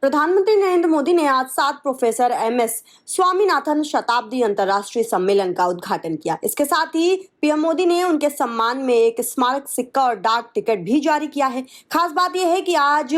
प्रधानमंत्री नरेंद्र मोदी ने आज 7 प्रोफेसर एमएस स्वामीनाथन शताब्दी अंतर्राष्ट्रीय सम्मेलन का उद्घाटन किया। इसके साथ ही पीएम मोदी ने उनके सम्मान में एक स्मारक सिक्का और डाक टिकट भी जारी किया है। खास बात यह है कि आज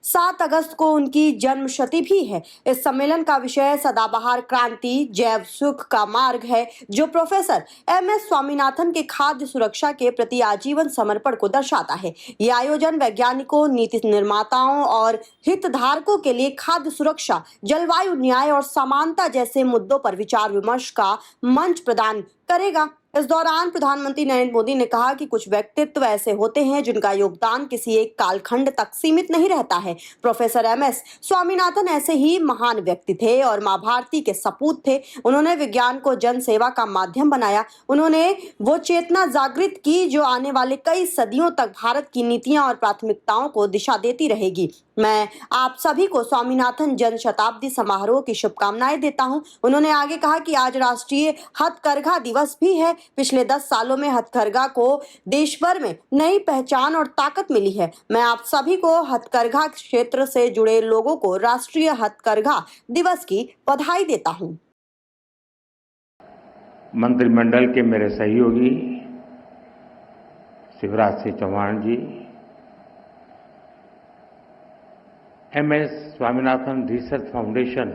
7 अगस्त को उनकी जन्म शती भी है। इस सम्मेलन का विषय सदाबहार क्रांति जैव सुख का मार्ग है, जो प्रोफेसर एमएस स्वामीनाथन के खाद्य सुरक्षा के प्रति आजीवन समर्पण को दर्शाता है। ये आयोजन वैज्ञानिकों, नीति निर्माताओं और हितधारकों के लिए खाद्य सुरक्षा, जलवायु न्याय और समानता जैसे मुद्दों पर विचार विमर्श का मंच प्रदान करेगा। इस दौरान प्रधानमंत्री नरेंद्र मोदी ने कहा कि कुछ व्यक्तित्व ऐसे होते हैं जिनका योगदान किसी एक कालखंड तक सीमित नहीं रहता है। प्रोफेसर एमएस स्वामीनाथन ऐसे ही महान व्यक्ति थे और मां भारती के सपूत थे। उन्होंने विज्ञान को जन सेवा का माध्यम बनाया। उन्होंने वो चेतना जागृत की जो आने वाले कई सदियों तक भारत की नीतियां और प्राथमिकताओं को दिशा देती रहेगी। मैं आप सभी को स्वामीनाथन जन शताब्दी समारोह की शुभकामनाएं देता हूं। उन्होंने आगे कहा कि आज राष्ट्रीय हथकरघा दिवस भी है। पिछले 10 सालों में हथकरघा को देश भर में नई पहचान और ताकत मिली है। मैं आप सभी को हथकरघा क्षेत्र से जुड़े लोगों को राष्ट्रीय हथकरघा दिवस की बधाई देता हूं। मंत्रिमंडल के मेरे सहयोगी शिवराज सिंह चौहान जी, एमएस स्वामीनाथन रिसर्च फाउंडेशन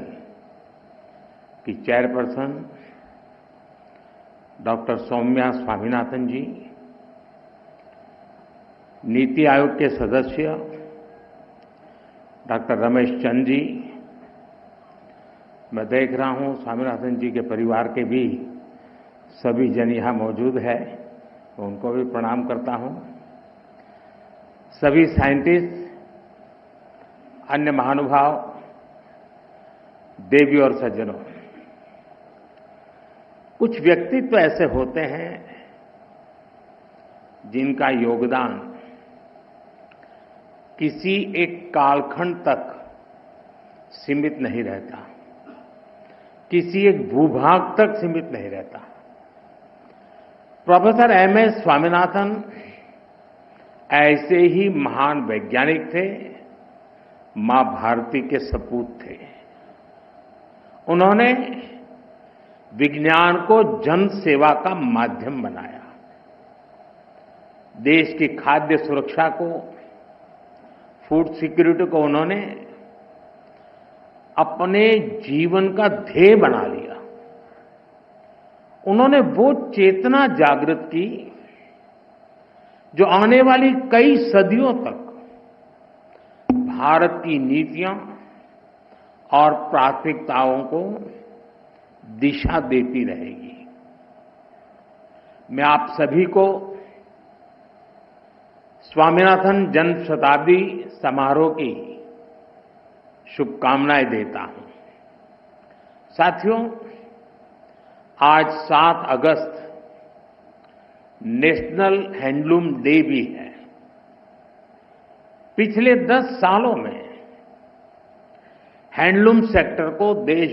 की चेयरपर्सन डॉक्टर सौम्या स्वामीनाथन जी, नीति आयोग के सदस्य डॉक्टर रमेश चंद जी, मैं देख रहा हूं स्वामीनाथन जी के परिवार के भी सभी जन यहाँ मौजूद है, तो उनको भी प्रणाम करता हूं। सभी साइंटिस्ट, अन्य महानुभाव, देवी और सज्जनों, कुछ व्यक्तित्व ऐसे होते हैं जिनका योगदान किसी एक कालखंड तक सीमित नहीं रहता, किसी एक भूभाग तक सीमित नहीं रहता। प्रोफेसर एमएस स्वामीनाथन ऐसे ही महान वैज्ञानिक थे, मां भारती के सपूत थे। उन्होंने विज्ञान को जन सेवा का माध्यम बनाया। देश की खाद्य सुरक्षा को, फूड सिक्योरिटी को उन्होंने अपने जीवन का ध्येय बना लिया। उन्होंने वो चेतना जागृत की जो आने वाली कई सदियों तक भारत की नीतियां और प्राथमिकताओं को दिशा देती रहेगी। मैं आप सभी को स्वामीनाथन जन शताब्दी समारोह की शुभकामनाएं देता हूं। साथियों, आज 7 अगस्त नेशनल हैंडलूम डे भी है। पिछले 10 सालों में हैंडलूम सेक्टर को देश